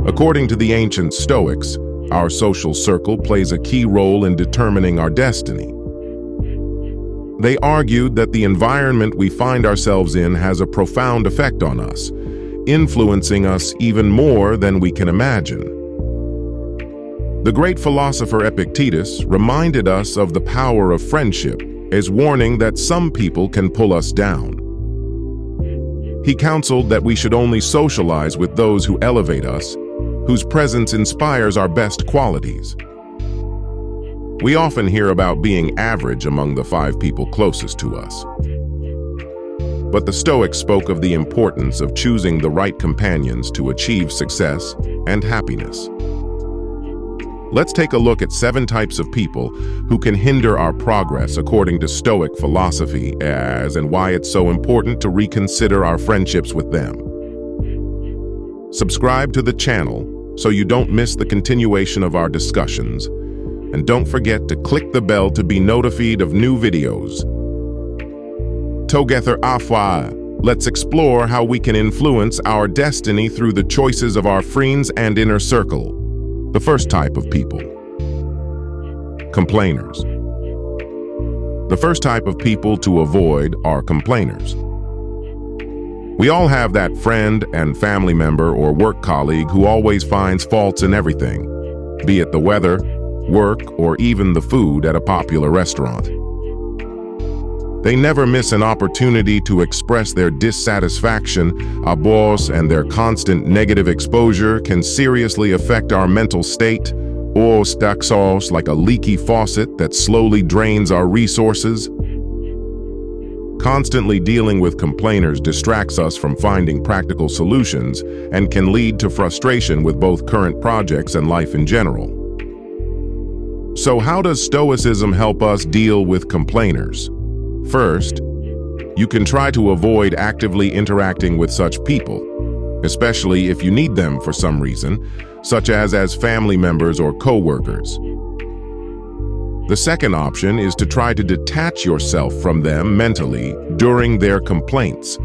According to the ancient Stoics, our social circle plays a key role in determining our destiny. They argued that the environment we find ourselves in has a profound effect on us, influencing us even more than we can imagine. The great philosopher Epictetus reminded us of the power of friendship, as warning that some people can pull us down. He counseled that we should only socialize with those who elevate us, whose presence inspires our best qualities. We often hear about being average among the 5 people closest to us. But the Stoics spoke of the importance of choosing the right companions to achieve success and happiness. Let's take a look at 7 types of people who can hinder our progress according to Stoic philosophy and why it's so important to reconsider our friendships with them. Subscribe to the channel so you don't miss the continuation of our discussions. And don't forget to click the bell to be notified of new videos. Together afwa, let's explore how we can influence our destiny through the choices of our friends and inner circle. The first type of people. Complainers. The first type of people to avoid are complainers. We all have that friend and family member or work colleague who always finds faults in everything, be it the weather, work, or even the food at a popular restaurant. They never miss an opportunity to express their dissatisfaction. Our boss and their constant negative exposure can seriously affect our mental state, or stacks us like a leaky faucet that slowly drains our resources. Constantly dealing with complainers distracts us from finding practical solutions and can lead to frustration with both current projects and life in general. So how does Stoicism help us deal with complainers? First, you can try to avoid actively interacting with such people, especially if you need them for some reason, such as family members or co-workers. The second option is to try to detach yourself from them mentally during their complaints,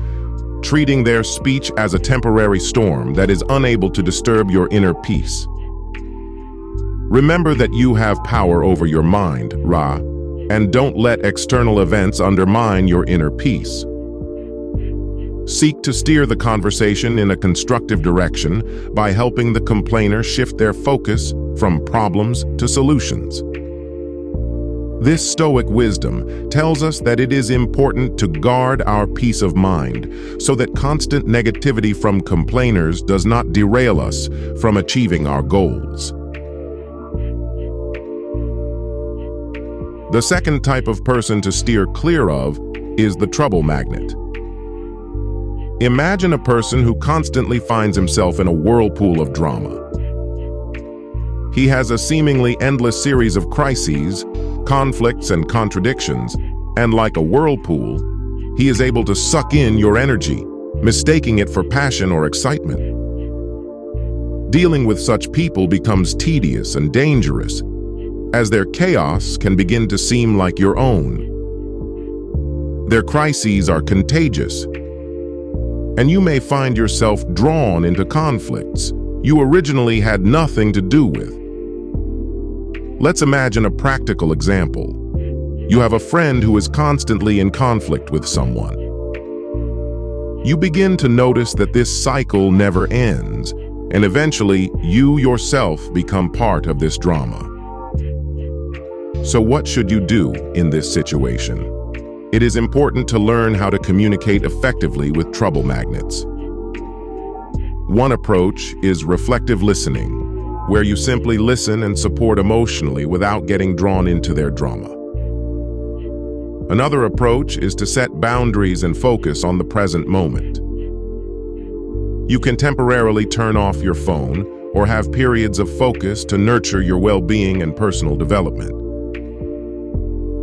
treating their speech as a temporary storm that is unable to disturb your inner peace. Remember that you have power over your mind, Ra, and don't let external events undermine your inner peace. Seek to steer the conversation in a constructive direction by helping the complainer shift their focus from problems to solutions. This Stoic wisdom tells us that it is important to guard our peace of mind so that constant negativity from complainers does not derail us from achieving our goals. The second type of person to steer clear of is the trouble magnet. Imagine a person who constantly finds himself in a whirlpool of drama. He has a seemingly endless series of crises, conflicts, and contradictions, and like a whirlpool, he is able to suck in your energy, mistaking it for passion or excitement. Dealing with such people becomes tedious and dangerous, as their chaos can begin to seem like your own. Their crises are contagious, and you may find yourself drawn into conflicts you originally had nothing to do with. Let's imagine a practical example. You have a friend who is constantly in conflict with someone. You begin to notice that this cycle never ends, and eventually you yourself become part of this drama. So what should you do in this situation? It is important to learn how to communicate effectively with trouble magnets. One approach is reflective listening, where you simply listen and support emotionally without getting drawn into their drama. Another approach is to set boundaries and focus on the present moment. You can temporarily turn off your phone or have periods of focus to nurture your well-being and personal development.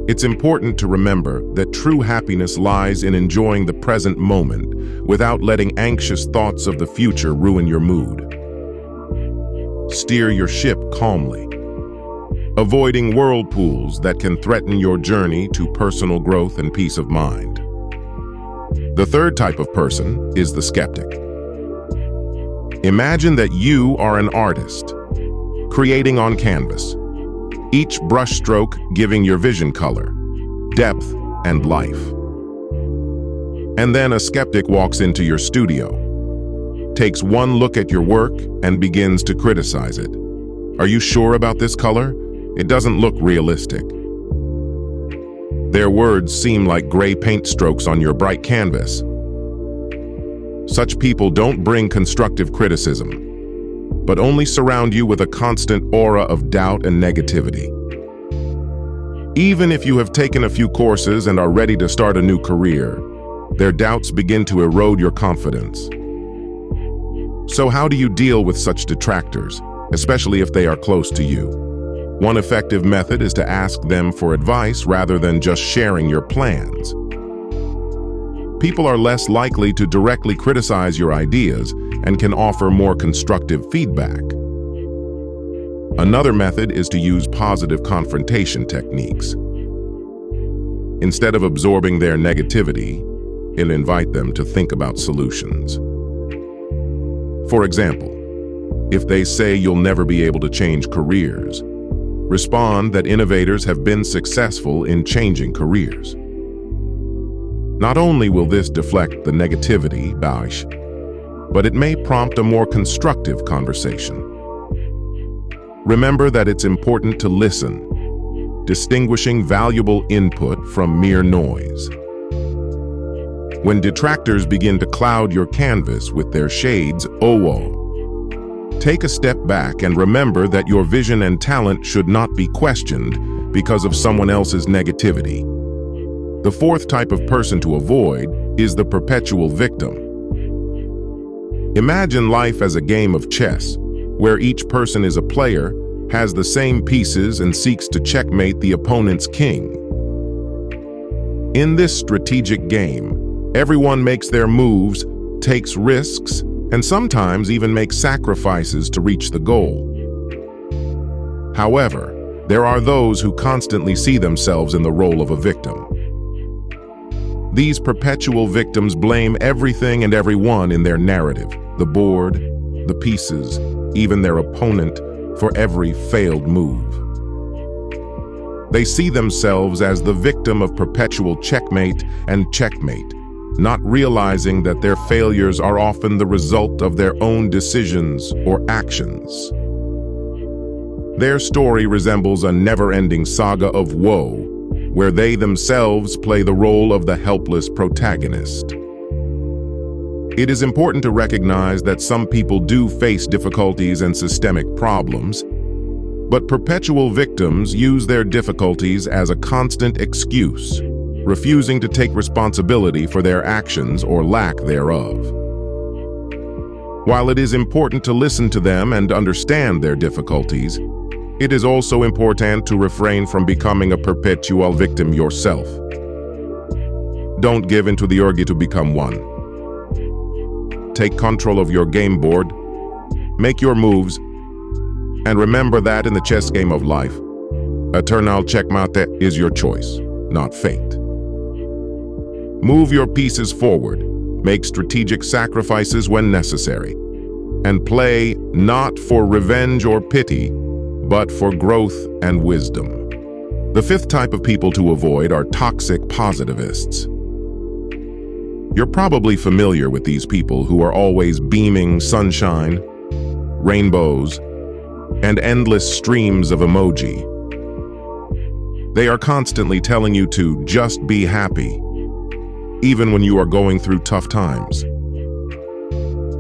It's important to remember that true happiness lies in enjoying the present moment without letting anxious thoughts of the future ruin your mood. Steer your ship calmly, avoiding whirlpools that can threaten your journey to personal growth and peace of mind. The third type of person is the skeptic. Imagine that you are an artist, creating on canvas, each brushstroke giving your vision color, depth, and life. And then a skeptic walks into your studio, takes one look at your work, and begins to criticize it. Are you sure about this color? It doesn't look realistic. Their words seem like gray paint strokes on your bright canvas. Such people don't bring constructive criticism, but only surround you with a constant aura of doubt and negativity. Even if you have taken a few courses and are ready to start a new career, their doubts begin to erode your confidence. So how do you deal with such detractors, especially if they are close to you? One effective method is to ask them for advice rather than just sharing your plans. People are less likely to directly criticize your ideas and can offer more constructive feedback. Another method is to use positive confrontation techniques. Instead of absorbing their negativity, it'll invite them to think about solutions. For example, if they say you'll never be able to change careers, respond that innovators have been successful in changing careers. Not only will this deflect the negativity, but it may prompt a more constructive conversation. Remember that it's important to listen, distinguishing valuable input from mere noise. When detractors begin to cloud your canvas with their shades, take a step back and remember that your vision and talent should not be questioned because of someone else's negativity. The fourth type of person to avoid is the perpetual victim. Imagine life as a game of chess, where each person is a player, has the same pieces, and seeks to checkmate the opponent's king. In this strategic game, everyone makes their moves, takes risks, and sometimes even makes sacrifices to reach the goal. However, there are those who constantly see themselves in the role of a victim. These perpetual victims blame everything and everyone in their narrative, the board, the pieces, even their opponent, for every failed move. They see themselves as the victim of perpetual checkmate and checkmate, not realizing that their failures are often the result of their own decisions or actions. Their story resembles a never-ending saga of woe, where they themselves play the role of the helpless protagonist. It is important to recognize that some people do face difficulties and systemic problems, but perpetual victims use their difficulties as a constant excuse, refusing to take responsibility for their actions or lack thereof. While it is important to listen to them and understand their difficulties, it is also important to refrain from becoming a perpetual victim yourself. Don't give in to the urge to become one. Take control of your game board, make your moves, and remember that in the chess game of life, eternal checkmate is your choice, not fate. Move your pieces forward, make strategic sacrifices when necessary, and play not for revenge or pity, but for growth and wisdom. The fifth type of people to avoid are toxic positivists. You're probably familiar with these people who are always beaming sunshine, rainbows, and endless streams of emoji. They are constantly telling you to just be happy, even when you are going through tough times.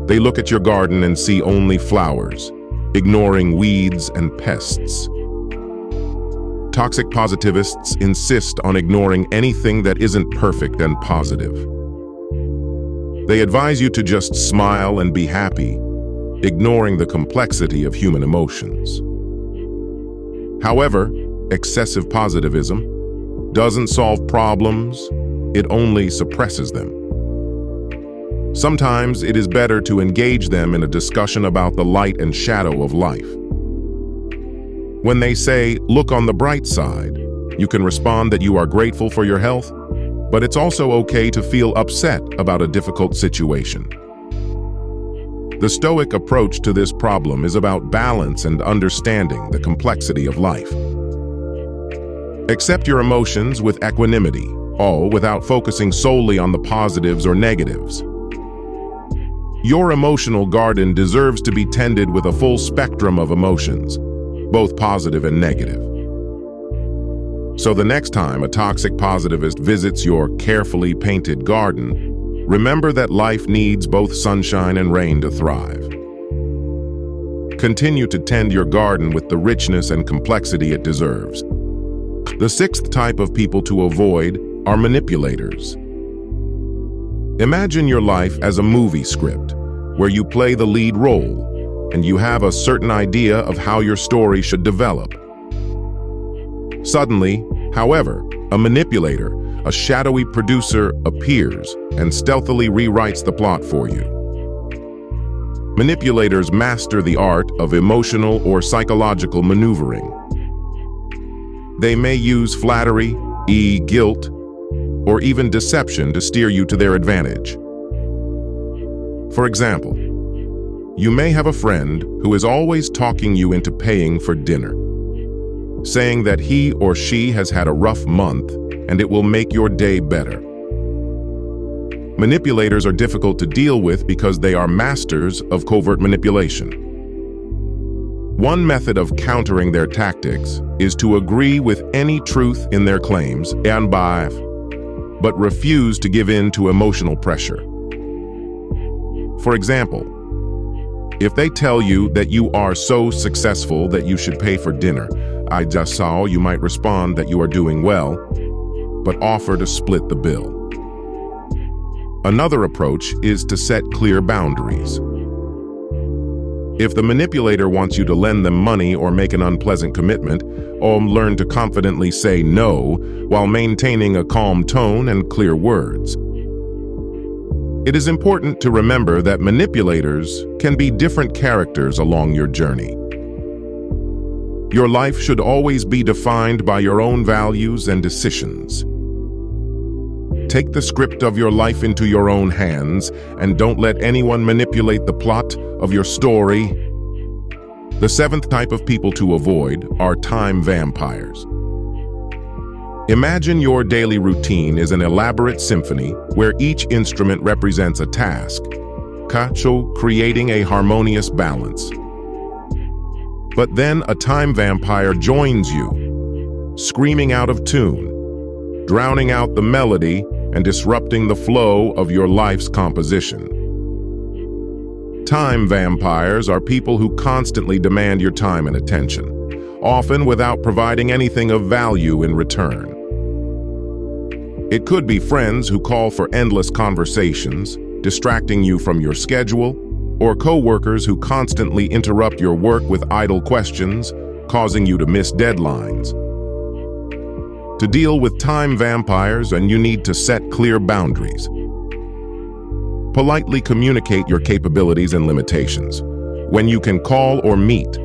They look at your garden and see only flowers, ignoring weeds and pests. Toxic positivists insist on ignoring anything that isn't perfect and positive. They advise you to just smile and be happy, ignoring the complexity of human emotions. However, excessive positivism doesn't solve problems, it only suppresses them. Sometimes it is better to engage them in a discussion about the light and shadow of life. When they say, "Look on the bright side," you can respond that you are grateful for your health, but it's also okay to feel upset about a difficult situation. The Stoic approach to this problem is about balance and understanding the complexity of life. Accept your emotions with equanimity, all without focusing solely on the positives or negatives. Your emotional garden deserves to be tended with a full spectrum of emotions, both positive and negative. So the next time a toxic positivist visits your carefully painted garden, remember that life needs both sunshine and rain to thrive. Continue to tend your garden with the richness and complexity it deserves. The sixth type of people to avoid are manipulators. Imagine your life as a movie script where you play the lead role and you have a certain idea of how your story should develop. Suddenly, however, a manipulator, a shadowy producer, appears and stealthily rewrites the plot for you. Manipulators master the art of emotional or psychological maneuvering. They may use flattery, guilt, or even deception to steer you to their advantage. For example, you may have a friend who is always talking you into paying for dinner, saying that he or she has had a rough month and it will make your day better. Manipulators are difficult to deal with because they are masters of covert manipulation. One method of countering their tactics is to agree with any truth in their claims but refuse to give in to emotional pressure. For example, if they tell you that you are so successful that you should pay for dinner, I just saw you might respond that you are doing well, but offer to split the bill. Another approach is to set clear boundaries. If the manipulator wants you to lend them money or make an unpleasant commitment, learn to confidently say no while maintaining a calm tone and clear words. It is important to remember that manipulators can be different characters along your journey. Your life should always be defined by your own values and decisions. Take the script of your life into your own hands and don't let anyone manipulate the plot of your story. The seventh type of people to avoid are time vampires. Imagine your daily routine is an elaborate symphony where each instrument represents a task, creating a harmonious balance. But then a time vampire joins you, screaming out of tune, drowning out the melody and disrupting the flow of your life's composition. Time vampires are people who constantly demand your time and attention, often without providing anything of value in return. It could be friends who call for endless conversations, distracting you from your schedule, or co-workers who constantly interrupt your work with idle questions, causing you to miss deadlines. To deal with time vampires, you need to set clear boundaries. Politely communicate your capabilities and limitations, when you can call or meet,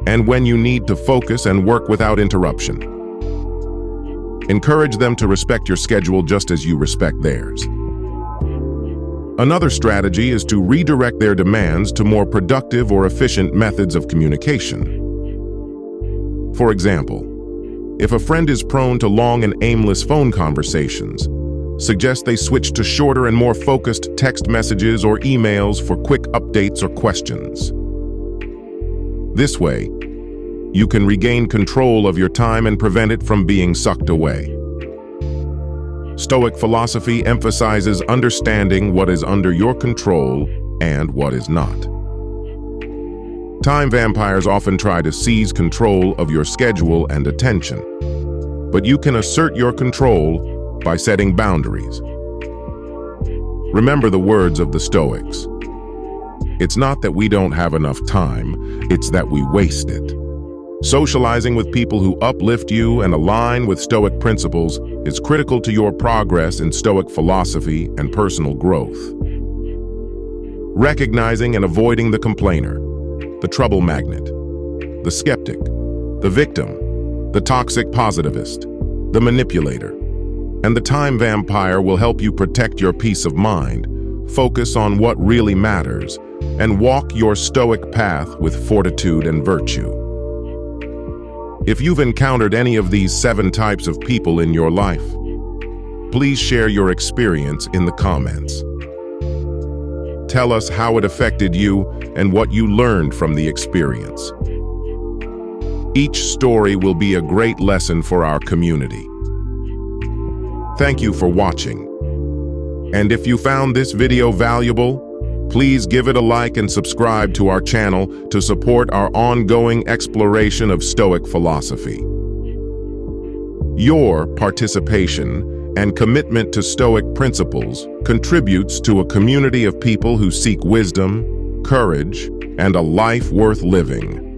and when you need to focus and work without interruption. Encourage them to respect your schedule just as you respect theirs. Another strategy is to redirect their demands to more productive or efficient methods of communication. For example, if a friend is prone to long and aimless phone conversations, suggest they switch to shorter and more focused text messages or emails for quick updates or questions. This way, you can regain control of your time and prevent it from being sucked away. Stoic philosophy emphasizes understanding what is under your control and what is not. Time vampires often try to seize control of your schedule and attention, but you can assert your control by setting boundaries. Remember the words of the Stoics. It's not that we don't have enough time, it's that we waste it. Socializing with people who uplift you and align with Stoic principles is critical to your progress in Stoic philosophy and personal growth. Recognizing and avoiding the complainer, the trouble magnet, the skeptic, the victim, the toxic positivist, the manipulator, and the time vampire will help you protect your peace of mind, focus on what really matters, and walk your Stoic path with fortitude and virtue. If you've encountered any of these 7 types of people in your life, please share your experience in the comments. Tell us how it affected you and what you learned from the experience. Each story will be a great lesson for our community. Thank you for watching. And if you found this video valuable, please give it a like and subscribe to our channel to support our ongoing exploration of Stoic philosophy. Your participation and commitment to Stoic principles contributes to a community of people who seek wisdom, courage, and a life worth living.